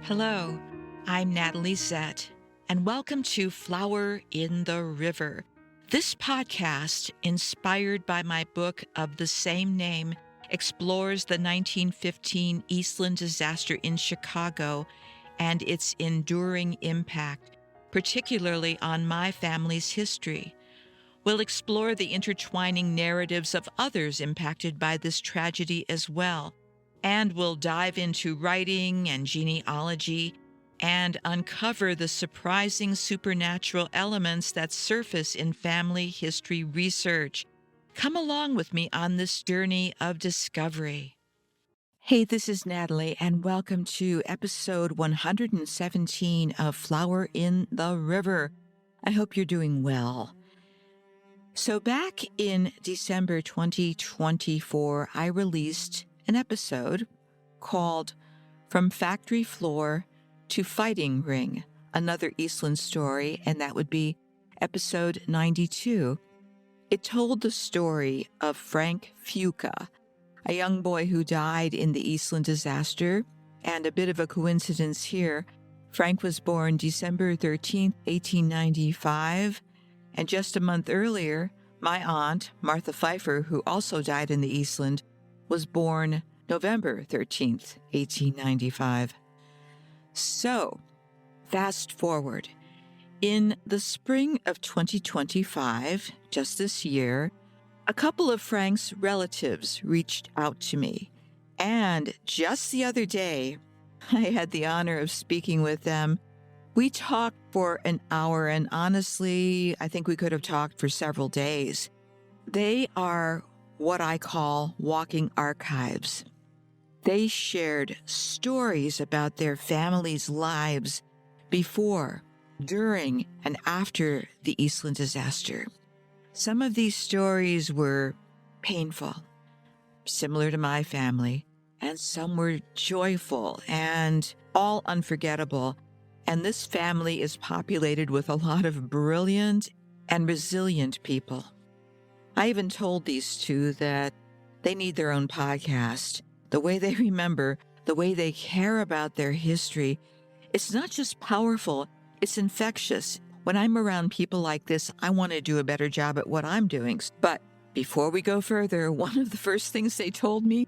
Hello, I'm Natalie Zett, and welcome to Flower in the River. This podcast, inspired by my book of the same name, explores the 1915 Eastland disaster in Chicago and its enduring impact, particularly on my family's history. We'll explore the intertwining narratives of others impacted by this tragedy as well, and we'll dive into writing and genealogy and uncover the surprising supernatural elements that surface in family history research. Come along with me on this journey of discovery. Hey, this is Natalie, and welcome to episode 117 of Flower in the River. I hope you're doing well. So back in December 2024, I released an episode called From Factory Floor to Fighting Ring, another Eastland story, and that would be episode 92. It told the story of Frank Fuca, a young boy who died in the Eastland disaster, and a bit of a coincidence here. Frank was born December 13th, 1895, and just a month earlier, my aunt, Martha Pfeiffer, who also died in the Eastland, was born November 13th, 1895. So, fast forward. In the spring of 2025, just this year, a couple of Frank's relatives reached out to me. And just the other day, I had the honor of speaking with them. We talked for an hour, and honestly, I think we could have talked for several days. They are what I call walking archives. They shared stories about their families' lives before, during, and after the Eastland disaster. Some of these stories were painful, similar to my family, and some were joyful and all unforgettable. And this family is populated with a lot of brilliant and resilient people. I even told these two that they need their own podcast. The way they remember, the way they care about their history, it's not just powerful, it's infectious. When I'm around people like this, I want to do a better job at what I'm doing. But before we go further, one of the first things they told me,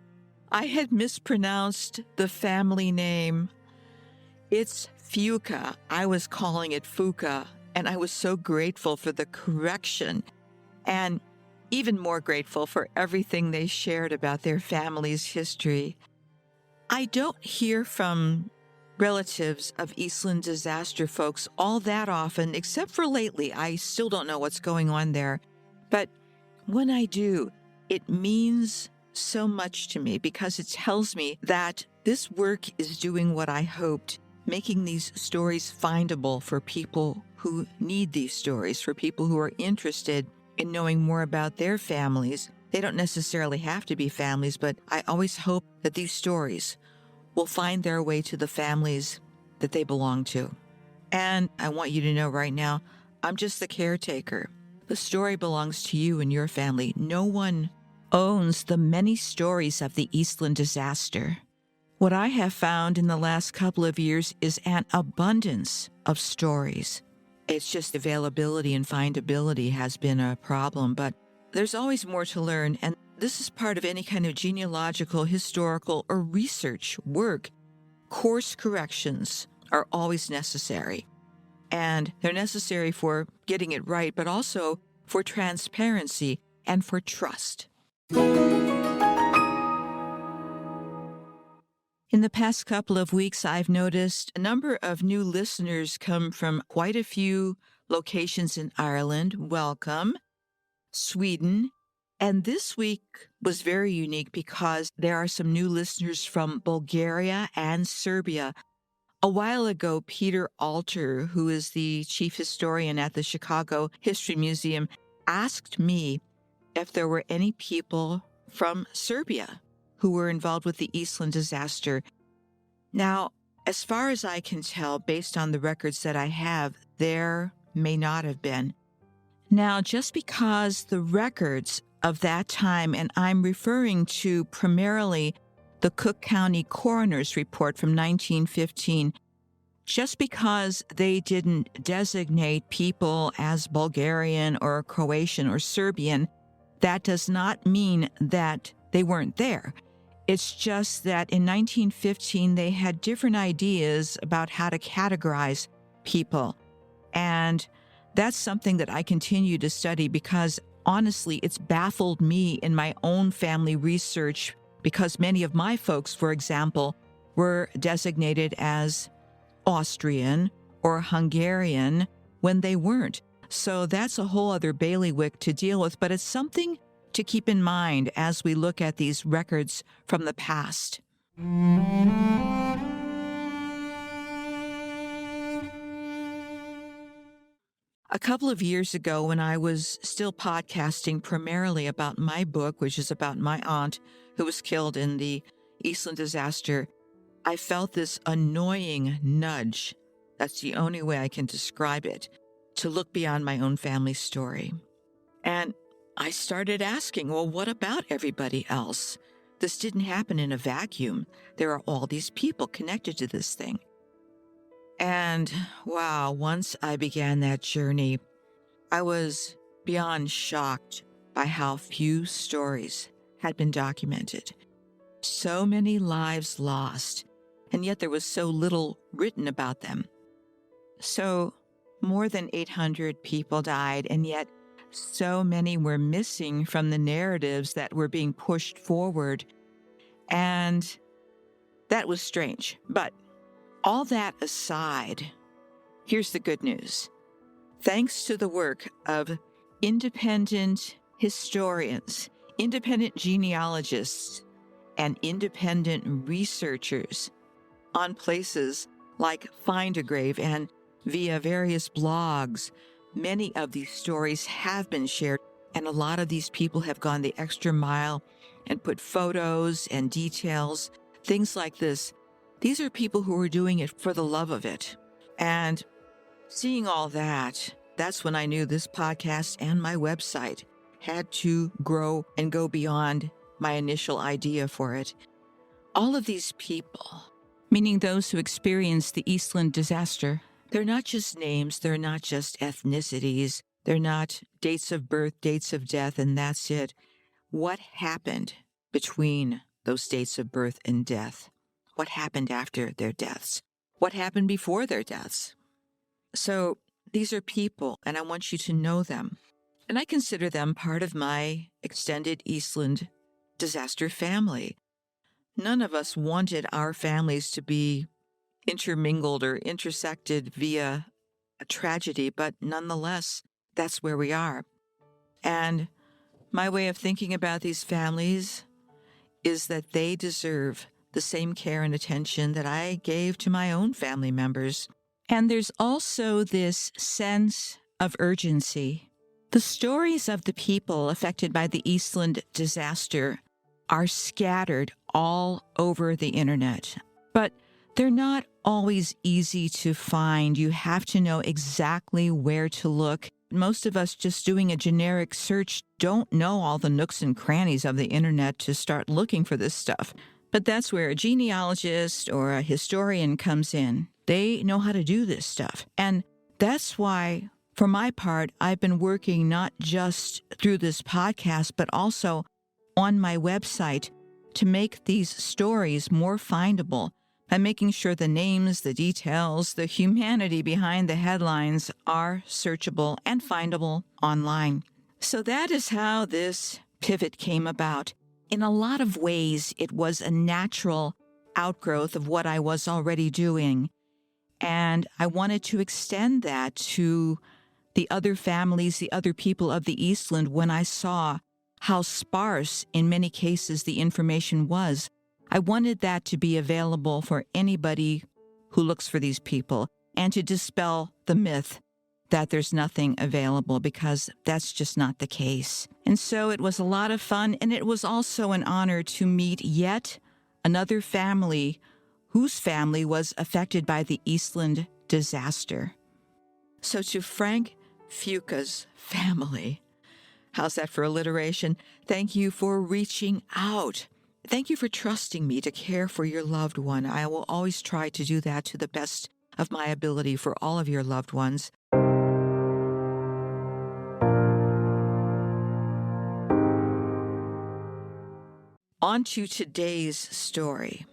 I had mispronounced the family name. It's Fuca. I was calling it Fuca, and I was so grateful for the correction, and even more grateful for everything they shared about their family's history. I don't hear from relatives of Eastland disaster folks all that often, except for lately. I still don't know what's going on there. But when I do, it means so much to me because it tells me that this work is doing what I hoped, making these stories findable for people who need these stories, for people who are interested in knowing more about their families. They don't necessarily have to be families, but I always hope that these stories will find their way to the families that they belong to. And I want you to know right now, I'm just the caretaker. The story belongs to you and your family. No one owns the many stories of the Eastland disaster. What I have found in the last couple of years is an abundance of stories. It's just availability and findability has been a problem, but there's always more to learn, and this is part of any kind of genealogical, historical, or research work. Course corrections are always necessary, and they're necessary for getting it right, but also for transparency and for trust. In the past couple of weeks, I've noticed a number of new listeners come from quite a few locations in Ireland. Welcome. Sweden. And this week was very unique because there are some new listeners from Bulgaria and Serbia. A while ago, Peter Alter, who is the chief historian at the Chicago History Museum, asked me if there were any people from Serbia who were involved with the Eastland disaster. Now, as far as I can tell, based on the records that I have, there may not have been. Now, just because the records of that time, and I'm referring to primarily the Cook County Coroner's Report from 1915, just because they didn't designate people as Bulgarian or Croatian or Serbian, that does not mean that they weren't there. It's just that in 1915, they had different ideas about how to categorize people. And that's something that I continue to study because, honestly, it's baffled me in my own family research because many of my folks, for example, were designated as Austrian or Hungarian when they weren't. So that's a whole other bailiwick to deal with, but it's something to keep in mind as we look at these records from the past. A couple of years ago, when I was still podcasting primarily about my book, which is about my aunt who was killed in the Eastland disaster, I felt this annoying nudge. That's the only way I can describe it, to look beyond my own family story. And I started asking, well, what about everybody else? This didn't happen in a vacuum. There are all these people connected to this thing. And wow, once I began that journey, I was beyond shocked by how few stories had been documented. So many lives lost, and yet there was so little written about them. So more than 800 people died, and yet so many were missing from the narratives that were being pushed forward. And that was strange. But all that aside, here's the good news. Thanks to the work of independent historians, independent genealogists, and independent researchers on places like Find a Grave and via various blogs, many of these stories have been shared, and a lot of these people have gone the extra mile and put photos and details, things like this. These are people who are doing it for the love of it. And seeing all that, that's when I knew this podcast and my website had to grow and go beyond my initial idea for it. All of these people, meaning those who experienced the Eastland disaster, they're not just names, they're not just ethnicities, they're not dates of birth, dates of death, and that's it. What happened between those dates of birth and death? What happened after their deaths? What happened before their deaths? So these are people, and I want you to know them. And I consider them part of my extended Eastland disaster family. None of us wanted our families to be intermingled or intersected via a tragedy, but nonetheless, that's where we are. And my way of thinking about these families is that they deserve the same care and attention that I gave to my own family members. And there's also this sense of urgency. The stories of the people affected by the Eastland disaster are scattered all over the internet, but they're not always easy to find. You have to know exactly where to look. Most of us just doing a generic search don't know all the nooks and crannies of the internet to start looking for this stuff. But that's where a genealogist or a historian comes in. They know how to do this stuff. And that's why, for my part, I've been working not just through this podcast, but also on my website to make these stories more findable by making sure the names, the details, the humanity behind the headlines are searchable and findable online. So that is how this pivot came about. In a lot of ways, it was a natural outgrowth of what I was already doing. And I wanted to extend that to the other families, the other people of the Eastland, when I saw how sparse, in many cases, the information was. I wanted that to be available for anybody who looks for these people and to dispel the myth that there's nothing available, because that's just not the case. And so it was a lot of fun, and it was also an honor to meet yet another family whose family was affected by the Eastland disaster. So to Frank Fuca's family, how's that for alliteration? Thank you for reaching out. Thank you for trusting me to care for your loved one. I will always try to do that to the best of my ability for all of your loved ones. On to today's story.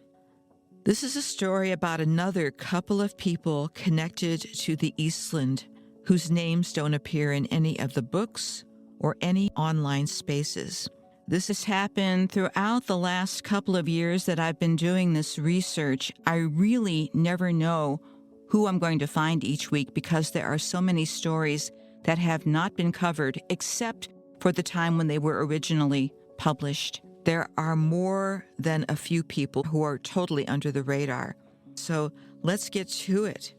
This is a story about another couple of people connected to the Eastland whose names don't appear in any of the books or any online spaces. This has happened throughout the last couple of years that I've been doing this research. I really never know who I'm going to find each week because there are so many stories that have not been covered except for the time when they were originally published. There are more than a few people who are totally under the radar. So let's get to it.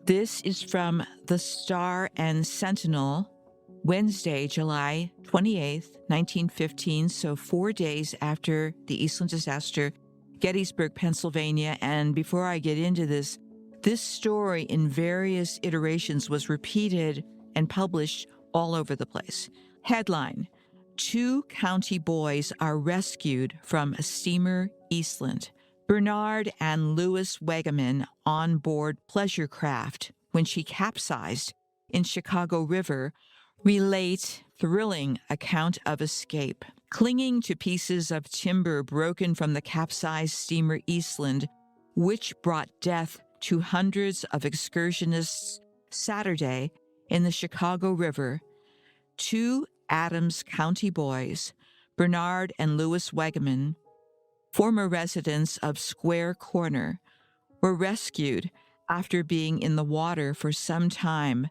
This is from the Star and Sentinel, Wednesday, July 28th, 1915, so 4 days after the Eastland disaster, Gettysburg, Pennsylvania. And before I get into this story in various iterations was repeated and published all over the place. Headline: 2 county boys are rescued from a steamer Eastland. Bernard and Louis Wegeman on board pleasure craft when she capsized in Chicago River relate thrilling account of escape. Clinging to pieces of timber broken from the capsized steamer Eastland, which brought death to hundreds of excursionists Saturday in the Chicago River, 2 Adams County boys, Bernard and Louis Wegeman, former residents of Square Corner, were rescued after being in the water for some time,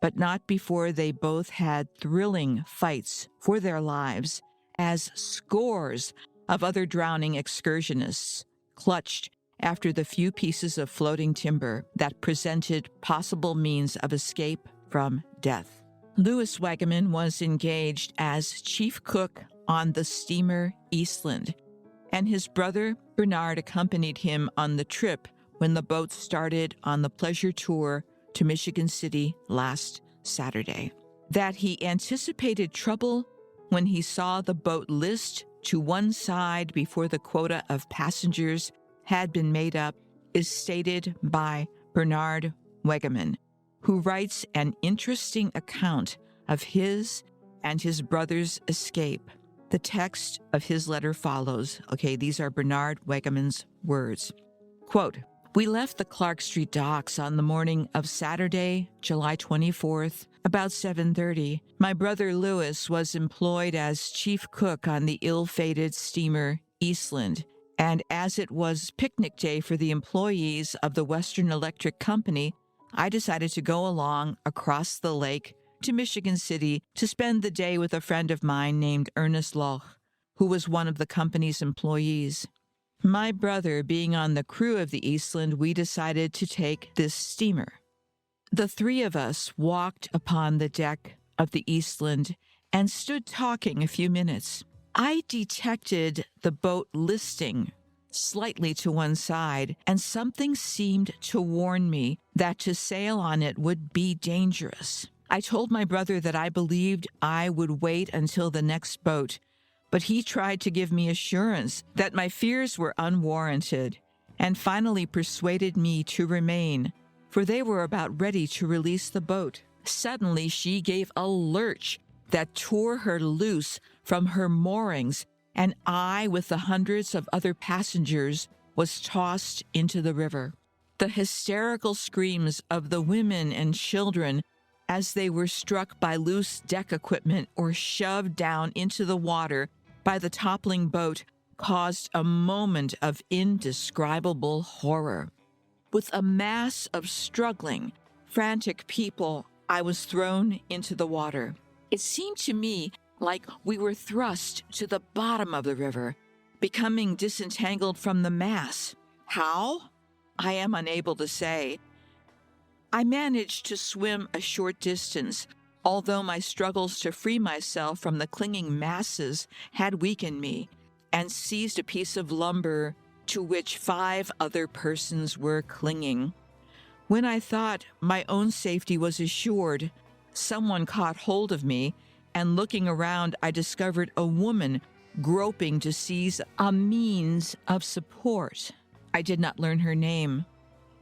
but not before they both had thrilling fights for their lives as scores of other drowning excursionists clutched after the few pieces of floating timber that presented possible means of escape from death. Louis Wegeman was engaged as chief cook on the steamer Eastland, and his brother Bernard accompanied him on the trip when the boat started on the pleasure tour to Michigan City last Saturday. That he anticipated trouble when he saw the boat list to one side before the quota of passengers had been made up is stated by Bernard Wegeman, who writes an interesting account of his and his brother's escape. The text of his letter follows. Okay, these are Bernard Wegeman's words. Quote, "We left the Clark Street docks on the morning of Saturday, July 24th, about 7:30. My brother Louis was employed as chief cook on the ill-fated steamer Eastland, and as it was picnic day for the employees of the Western Electric Company, I decided to go along across the lake to Michigan City to spend the day with a friend of mine named Ernest Loch, who was one of the company's employees. My brother being on the crew of the Eastland, we decided to take this steamer. The 3 of us walked upon the deck of the Eastland and stood talking a few minutes. I detected the boat listing slightly to one side, and something seemed to warn me that to sail on it would be dangerous. I told my brother that I believed I would wait until the next boat, but he tried to give me assurance that my fears were unwarranted and finally persuaded me to remain, for they were about ready to release the boat. Suddenly she gave a lurch that tore her loose from her moorings, and I, with the hundreds of other passengers, was tossed into the river. The hysterical screams of the women and children as they were struck by loose deck equipment or shoved down into the water by the toppling boat caused a moment of indescribable horror. With a mass of struggling, frantic people, I was thrown into the water. It seemed to me like we were thrust to the bottom of the river, becoming disentangled from the mass. How? I am unable to say. I managed to swim a short distance, although my struggles to free myself from the clinging masses had weakened me, and seized a piece of lumber to which 5 other persons were clinging. When I thought my own safety was assured, someone caught hold of me, and looking around, I discovered a woman groping to seize a means of support. I did not learn her name.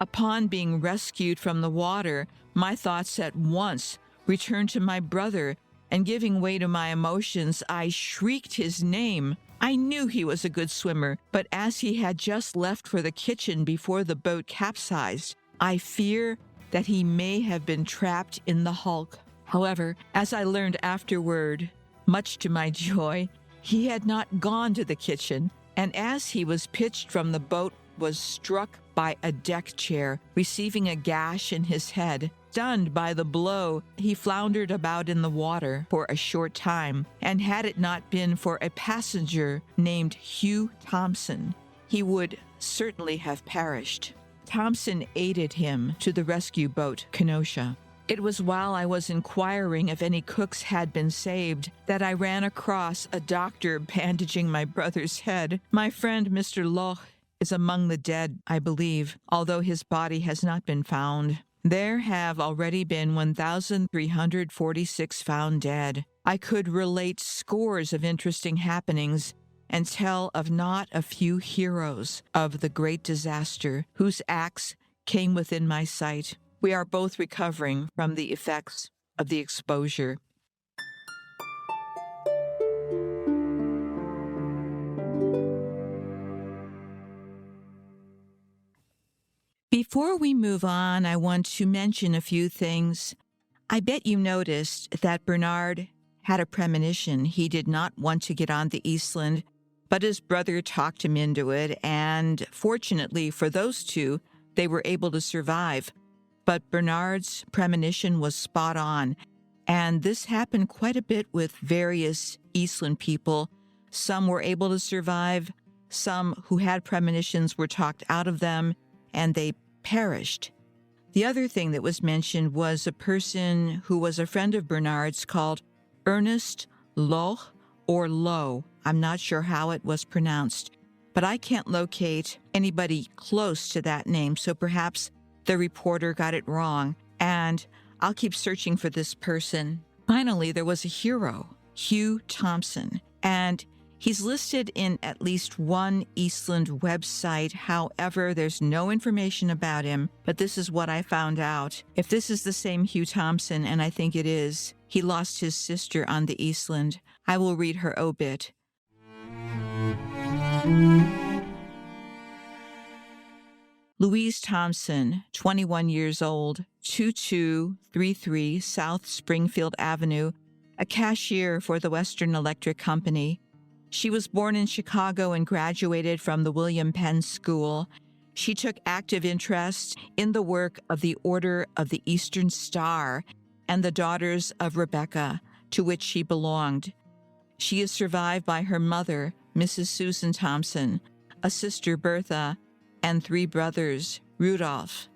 Upon being rescued from the water, my thoughts at once returned to my brother, and giving way to my emotions, I shrieked his name. I knew he was a good swimmer, but as he had just left for the kitchen before the boat capsized, I fear that he may have been trapped in the hulk. However, as I learned afterward, much to my joy, he had not gone to the kitchen, and as he was pitched from the boat, was struck by a deck chair, receiving a gash in his head. Stunned by the blow, he floundered about in the water for a short time, and had it not been for a passenger named Hugh Thompson, he would certainly have perished. Thompson aided him to the rescue boat, Kenosha. It was while I was inquiring if any cooks had been saved that I ran across a doctor bandaging my brother's head. My friend Mr. Loch is among the dead, I believe, although his body has not been found. There have already been 1,346 found dead. I could relate scores of interesting happenings and tell of not a few heroes of the great disaster whose acts came within my sight. We are both recovering from the effects of the exposure. Before we move on, I want to mention a few things. I bet you noticed that Bernard had a premonition. He did not want to get on the Eastland, but his brother talked him into it, and fortunately for those two, they were able to survive. But Bernard's premonition was spot on, and this happened quite a bit with various Eastland people. Some were able to survive, some who had premonitions were talked out of them, and they perished. The other thing that was mentioned was a person who was a friend of Bernard's called Ernest Loch or Lowe. I'm not sure how it was pronounced, but I can't locate anybody close to that name, so perhaps the reporter got it wrong, and I'll keep searching for this person. Finally, there was a hero, Hugh Thompson, and he's listed in at least one Eastland website. However, there's no information about him, but this is what I found out. If this is the same Hugh Thompson, and I think it is, he lost his sister on the Eastland. I will read her obit. Louise Thompson, 21 years old, 2233 South Springfield Avenue, a cashier for the Western Electric Company. She was born in Chicago and graduated from the William Penn School. She took active interest in the work of the Order of the Eastern Star and the Daughters of Rebecca, to which she belonged. She is survived by her mother, Mrs. Susan Thompson, a sister, Bertha, and three brothers, Rudolph,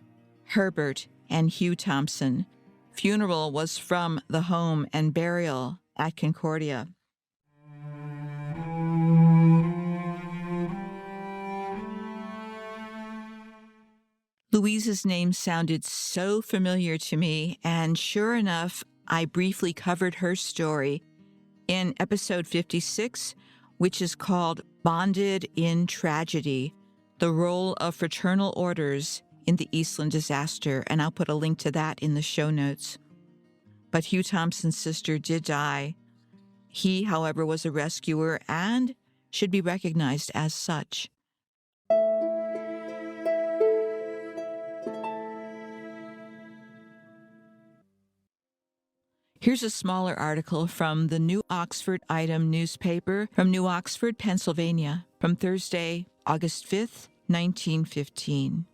Herbert, and Hugh Thompson. Funeral was from the home and burial at Concordia. Louise's name sounded so familiar to me, and sure enough, I briefly covered her story in episode 56, which is called Bonded in Tragedy, the Role of Fraternal Orders in the Eastland Disaster, and I'll put a link to that in the show notes. But Hugh Thompson's sister did die. He, however, was a rescuer and should be recognized as such. Here's a smaller article from the New Oxford Item newspaper from New Oxford, Pennsylvania, from Thursday, August 5th, 1915.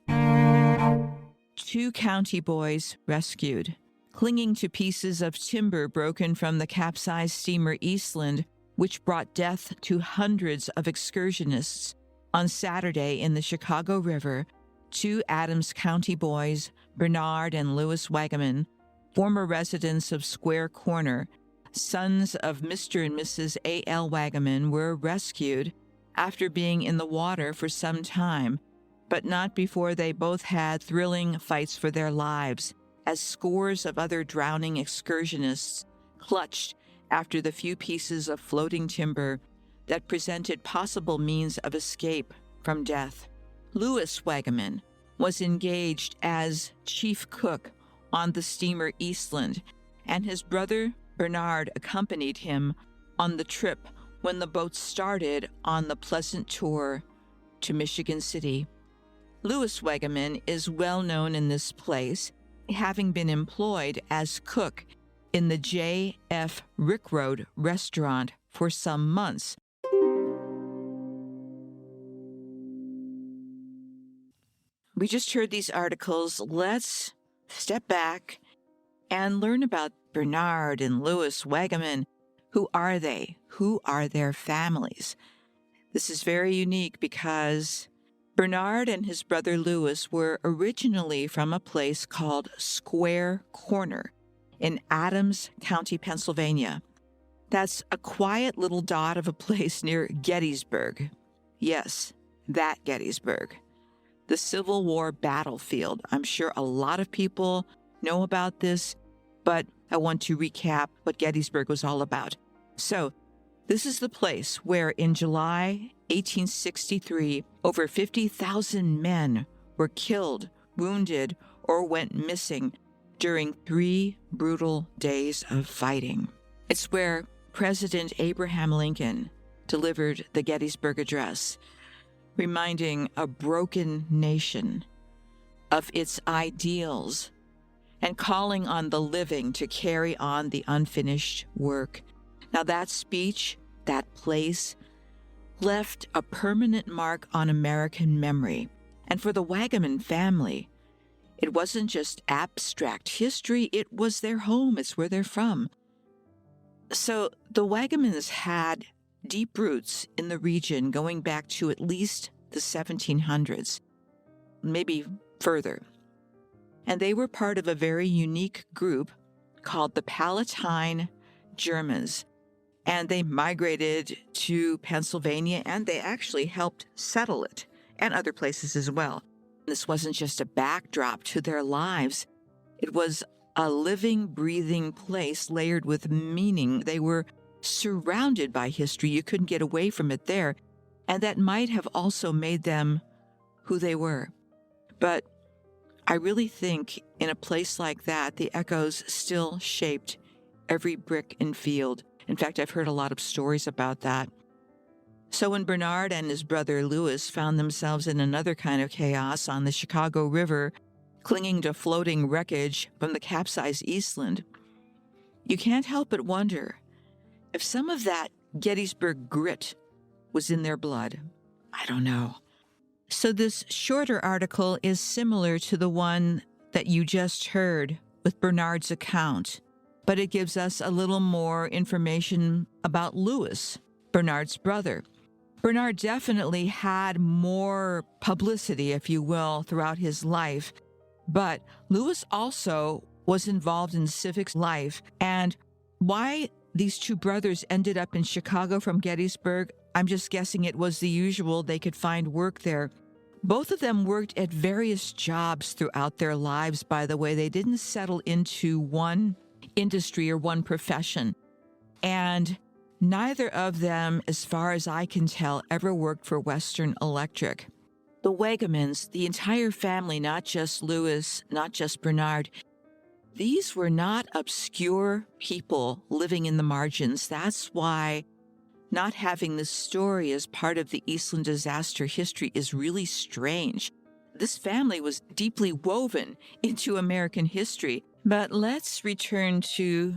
2 county boys rescued. Clinging to pieces of timber broken from the capsized steamer Eastland, which brought death to hundreds of excursionists, on Saturday in the Chicago River, 2 Adams County boys, Bernard and Louis Wagaman, former residents of Square Corner, sons of Mr. and Mrs. A.L. Wagaman, were rescued after being in the water for some time, but not before they both had thrilling fights for their lives, as scores of other drowning excursionists clutched after the few pieces of floating timber that presented possible means of escape from death. Louis Wagaman was engaged as chief cook on the steamer Eastland, and his brother Bernard accompanied him on the trip when the boat started on the pleasant tour to Michigan City. Louis Wagaman is well known in this place, having been employed as cook in the J.F. Rickroad restaurant for some months. We just heard these articles. Let's step back and learn about Bernard and Louis Wagaman. Who are they? Who are their families? This is very unique because Bernard and his brother Louis were originally from a place called Square Corner in Adams County, Pennsylvania. That's a quiet little dot of a place near Gettysburg. Yes, that Gettysburg. The Civil War battlefield. I'm sure a lot of people know about this, but I want to recap what Gettysburg was all about. So, this is the place where in July 1863, over 50,000 men were killed, wounded, or went missing during 3 brutal days of fighting. It's where President Abraham Lincoln delivered the Gettysburg Address, reminding a broken nation of its ideals and calling on the living to carry on the unfinished work. Now, that speech, that place, left a permanent mark on American memory. And for the Wagaman family, it wasn't just abstract history, it was their home, it's where they're from. So the Wagamans had deep roots in the region going back to at least the 1700s, maybe further. And they were part of a very unique group called the Palatine Germans. And they migrated to Pennsylvania, and they actually helped settle it, and other places as well. This wasn't just a backdrop to their lives. It was a living, breathing place layered with meaning. They were surrounded by history. You couldn't get away from it there. And that might have also made them who they were. But I really think in a place like that, the echoes still shaped every brick and field. In fact, I've heard a lot of stories about that. So when Bernard and his brother Louis found themselves in another kind of chaos on the Chicago River, clinging to floating wreckage from the capsized Eastland, you can't help but wonder if some of that Gettysburg grit was in their blood. I don't know. So this shorter article is similar to the one that you just heard with Bernard's account, but it gives us a little more information about Louis, Bernard's brother. Bernard definitely had more publicity, if you will, throughout his life, but Louis also was involved in civic life. And why these two brothers ended up in Chicago from Gettysburg, I'm just guessing it was the usual. They could find work there. Both of them worked at various jobs throughout their lives, by the way. They didn't settle into one industry or one profession. And neither of them, as far as I can tell, ever worked for Western Electric. The Wagamans, the entire family, not just Louis, not just Bernard, these were not obscure people living in the margins. That's why not having this story as part of the Eastland disaster history is really strange. This family was deeply woven into American history. But let's return to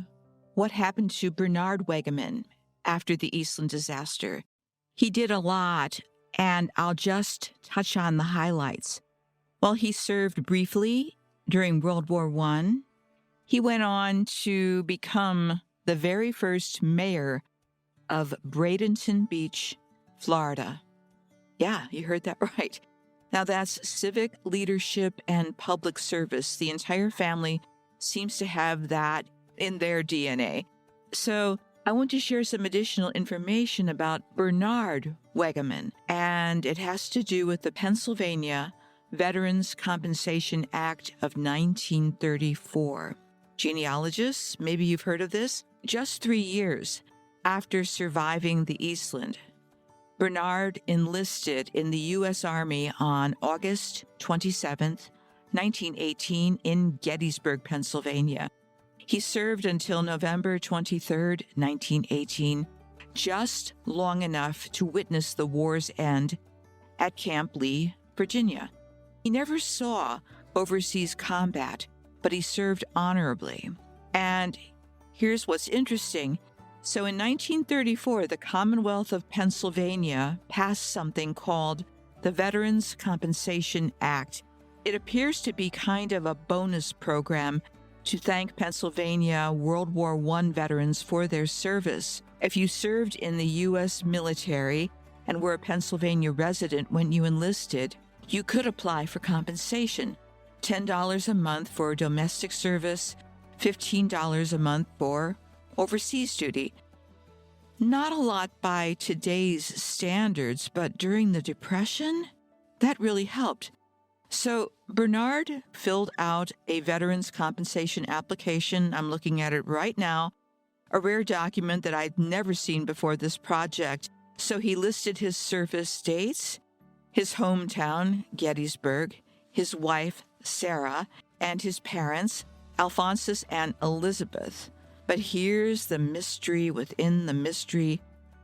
what happened to Bernard Wagaman after the Eastland disaster. He did a lot, and I'll just touch on the highlights. While he served briefly during World War I, he went on to become the very first mayor of Bradenton Beach, Florida. Yeah, you heard that right. Now that's civic leadership and public service. The entire family seems to have that in their DNA. So I want to share some additional information about Bernard Wagaman, and it has to do with the Pennsylvania Veterans Compensation Act of 1934. Genealogists, maybe you've heard of this, just 3 years after surviving the Eastland, Bernard enlisted in the U.S. Army on August 27, 1918, in Gettysburg, Pennsylvania. He served until November 23, 1918, just long enough to witness the war's end at Camp Lee, Virginia. He never saw overseas combat, but he served honorably. And here's what's interesting. So in 1934, the Commonwealth of Pennsylvania passed something called the Veterans Compensation Act. It appears to be kind of a bonus program to thank Pennsylvania World War I veterans for their service. If you served in the U.S. military and were a Pennsylvania resident when you enlisted, you could apply for compensation. $10 a month for domestic service, $15 a month for overseas duty. Not a lot by today's standards, but during the Depression, that really helped. So Bernard filled out a veterans compensation application. I'm looking at it right now, a rare document that I'd never seen before this project. So he listed his service dates, his hometown, Gettysburg, his wife, Sarah, and his parents, Alphonsus and Elizabeth. But here's the mystery within the mystery.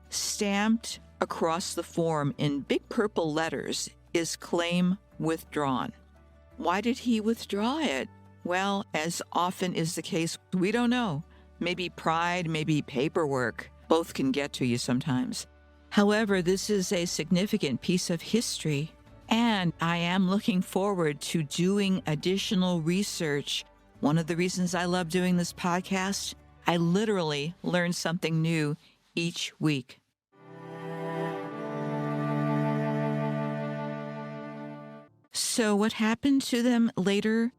Stamped across the form in big purple letters is claim withdrawn. Why did he withdraw it? Well, as often is the case, we don't know. Maybe pride, maybe paperwork. Both can get to you sometimes. However, this is a significant piece of history, and I am looking forward to doing additional research. One of the reasons I love doing this podcast, I literally learn something new each week. So what happened to them later?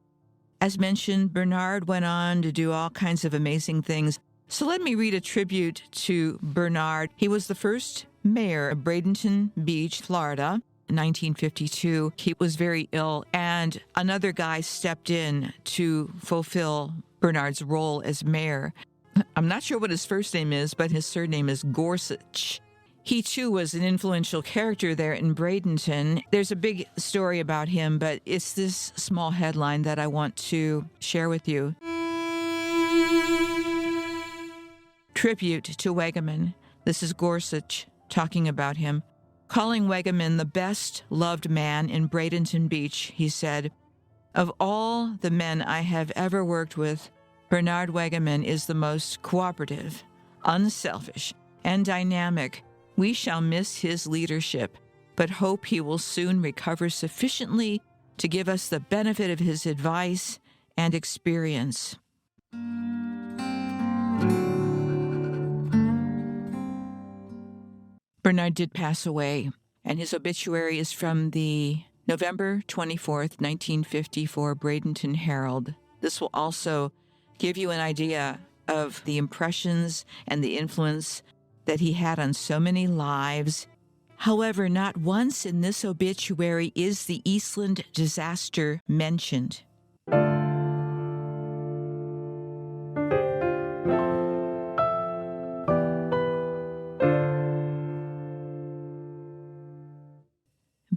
As mentioned, Bernard went on to do all kinds of amazing things. So let me read a tribute to Bernard. He was the first mayor of Bradenton Beach, Florida, in 1952. He was very ill, and another guy stepped in to fulfill Bernard's role as mayor. I'm not sure what his first name is, but his surname is Gorsuch. He, too, was an influential character there in Bradenton. There's a big story about him, but it's this small headline that I want to share with you. Tribute to Wegman. This is Gorsuch talking about him. Calling Wegman the best loved man in Bradenton Beach, he said, "Of all the men I have ever worked with, Bernard Wegman is the most cooperative, unselfish, and dynamic. We shall miss his leadership, but hope he will soon recover sufficiently to give us the benefit of his advice and experience." Bernard did pass away, and his obituary is from the November 24th, 1954 Bradenton Herald. This will also give you an idea of the impressions and the influence that he had on so many lives. However, not once in this obituary is the Eastland disaster mentioned.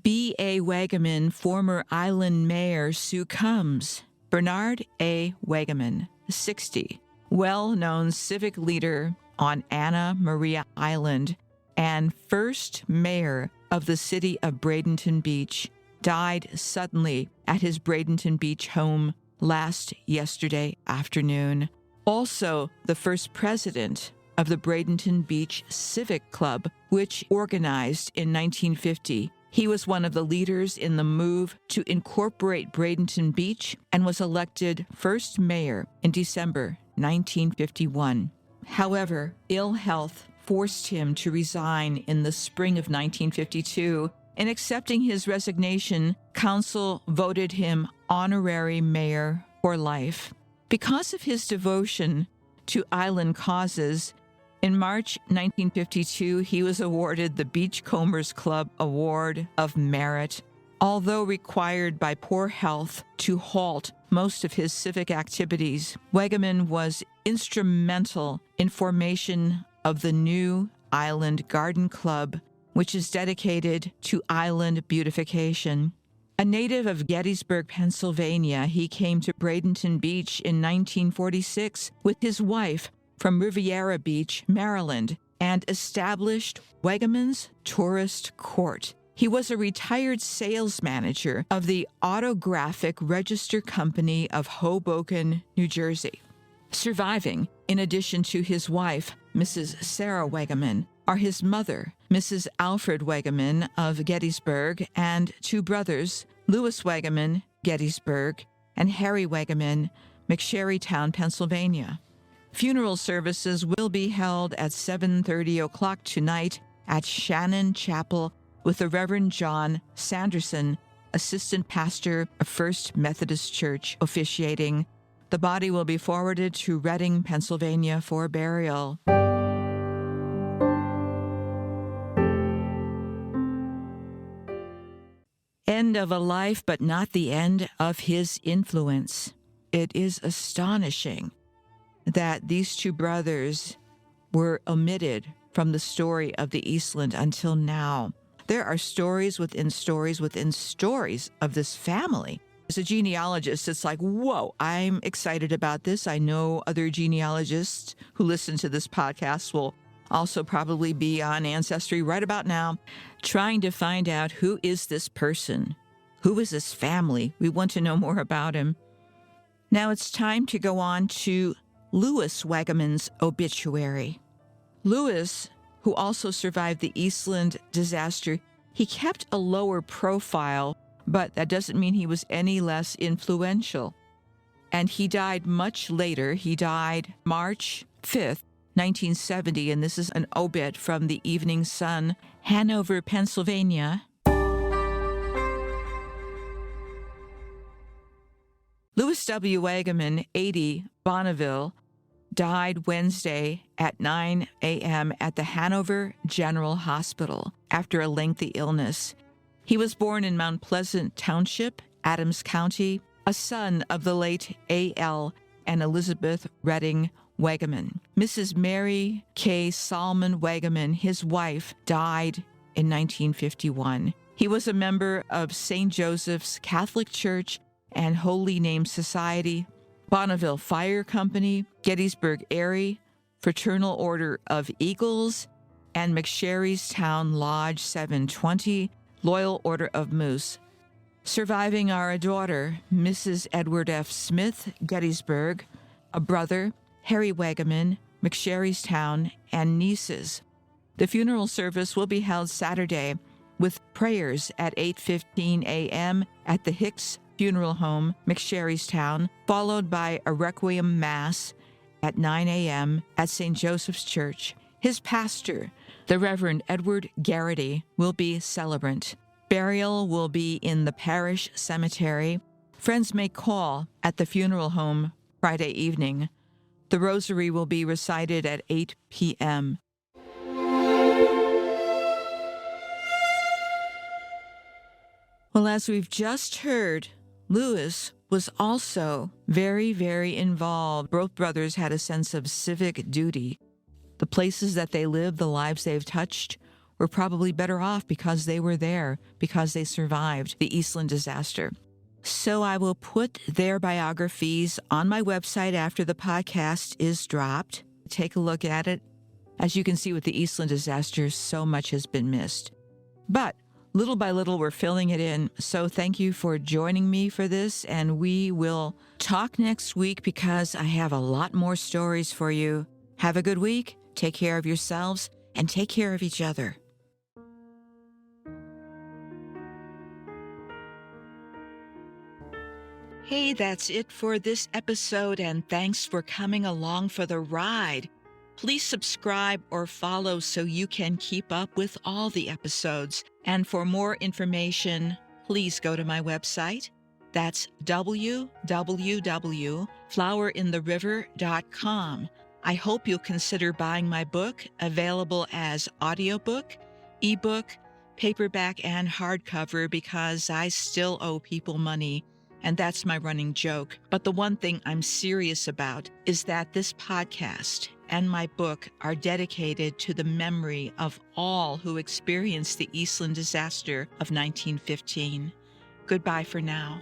B.A. Wegman, former island mayor, succumbs. Bernard A. Wegman, 60, well-known civic leader on Anna Maria Island and first mayor of the city of Bradenton Beach, died suddenly at his Bradenton Beach home yesterday afternoon. Also, the first president of the Bradenton Beach Civic Club, which organized in 1950. He was one of the leaders in the move to incorporate Bradenton Beach and was elected first mayor in December 1951. However, ill health forced him to resign in the spring of 1952. In accepting his resignation, council voted him honorary mayor for life. Because of his devotion to island causes, in March 1952, he was awarded the Beachcombers Club Award of Merit. Although required by poor health to halt most of his civic activities, Wegman was instrumental in formation of the new Island Garden Club which is dedicated to island beautification. A native of Gettysburg, Pennsylvania, he came to Bradenton Beach in 1946 with his wife from Riviera Beach, Maryland, and established Wegmans Tourist Court. He was a retired sales manager of the Autographic Register Company of Hoboken, New Jersey. Surviving, in addition to his wife, Mrs. Sarah Wegman, are his mother, Mrs. Alfred Wegman of Gettysburg, and two brothers, Louis Wegman, Gettysburg, and Harry Wegman, McSherrytown, Pennsylvania. Funeral services will be held at 7:30 o'clock tonight at Shannon Chapel with the Reverend John Sanderson, assistant pastor of First Methodist Church, officiating. The body will be forwarded to Reading, Pennsylvania for burial. End of a life, but not the end of his influence. It is astonishing that these two brothers were omitted from the story of the Eastland until now. There are stories within stories within stories of this family. As a genealogist, it's like, whoa, I'm excited about this. I know other genealogists who listen to this podcast will also probably be on Ancestry right about now, trying to find out who is this person? Who is this family? We want to know more about him. Now it's time to go on to Louis Wegman's obituary. Louis, who also survived the Eastland disaster, he kept a lower profile, but that doesn't mean he was any less influential. And he died much later. He died March 5th, 1970, and this is an obit from the Evening Sun, Hanover, Pennsylvania. Louis W. Wegman, 80, Bonneville, died Wednesday at 9 a.m. at the Hanover General Hospital after a lengthy illness. He was born in Mount Pleasant Township, Adams County, a son of the late A.L. and Elizabeth Redding Wegman. Mrs. Mary K. Salmon Wegman, his wife, died in 1951. He was a member of St. Joseph's Catholic Church and Holy Name Society, Bonneville Fire Company, Gettysburg Airy, Fraternal Order of Eagles, and McSherrytown Lodge 720, Loyal Order of Moose. Surviving are a daughter, Mrs. Edward F. Smith, Gettysburg, a brother, Harry Wegman, McSherrytown, and nieces. The funeral service will be held Saturday with prayers at 8:15 a.m. at the Hicks Funeral Home, McSherrytown, followed by a Requiem Mass at 9 a.m. at St. Joseph's Church. His pastor, the Reverend Edward Garrity, will be celebrant. Burial will be in the parish cemetery. Friends may call at the funeral home Friday evening. The rosary will be recited at 8 p.m. Well, as we've just heard, Louis was also very, very involved. Both brothers had a sense of civic duty. The places that they lived, the lives they've touched, were probably better off because they were there, because they survived the Eastland disaster. So I will put their biographies on my website after the podcast is dropped. Take a look at it. As you can see with the Eastland disaster, so much has been missed. But little by little, we're filling it in. So thank you for joining me for this, and we will talk next week because I have a lot more stories for you. Have a good week. Take care of yourselves and take care of each other. Hey, that's it for this episode, and thanks for coming along for the ride. Please subscribe or follow so you can keep up with all the episodes. And for more information, please go to my website. That's www.flowerintheriver.com. I hope you'll consider buying my book, available as audiobook, ebook, paperback, and hardcover, because I still owe people money. And that's my running joke. But the one thing I'm serious about is that this podcast and my book are dedicated to the memory of all who experienced the Eastland disaster of 1915. Goodbye for now.